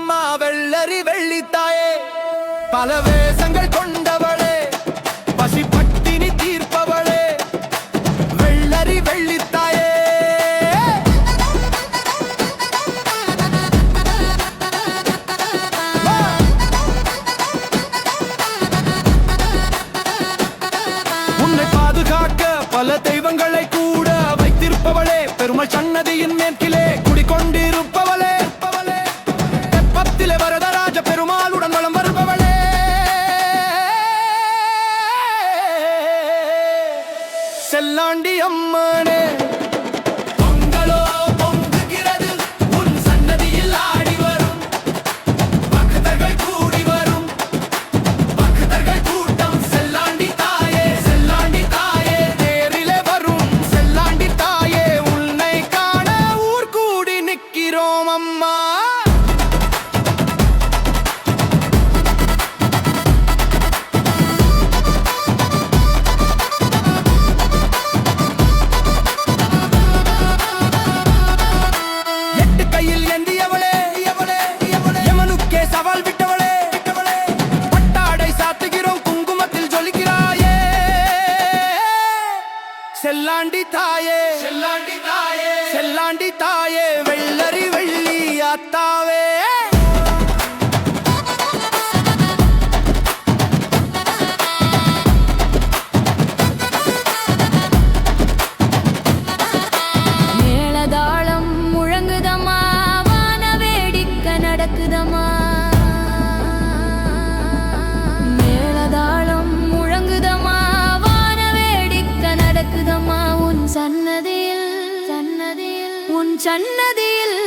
அம்மா வெள்ளரி வெள்ளித்தாயே, பல வேஷங்கள் கொண்டவளே, பசி பட்டினி தீர்ப்பவளே, வெள்ளரி வெள்ளித்தாயே. உன்னை பாதுகாக்க பல தெய்வங்களை கூட வைத்திருப்பவளே, பெருமாள் சன்னதியின் மேற்கிலே குடிக்கொண்டிருப்பவளே, தெப்பத்திலே வரதராஜ பெருமாளுடன் வலம் வருபவளே, செல்லாண்டி அம்மனே. பொங்கலோ பொங்குகிறது உன் சன்னதியில் ஆடி வரும் பக்தர்கள் கூடி வரும் பக்தர்கள் கூட்டம். செல்லாண்டி தாயே, செல்லாண்டி தாயே, தேரிலே வரும் செல்லாண்டி தாயே, உன்னை காண ஊர் கூடி நிற்கிறோம் அம்மா. எட்டு கையில் ஏந்தியவளே, எமனுக்கே சவால் விட்டவளே, பட்டாடை சாத்துகிறோம் குங்குமத்தில் ஜொலிக்கிறாயே, செல்லாண்டி தாயே, செல்லாண்டி தாயே, செல்லாண்டி தாயே, வெள்ளரி வெள்ளி ஆத்தாவே. மேளதாளம் முழங்குதம்மா, வான வேடிக்கை நடக்குதம்மா. மேளதாளம் முழங்குதம்மா, வான வேடிக்கை நடக்குதம்மா. உன் சன்னதியில் உன் சன்னதியில்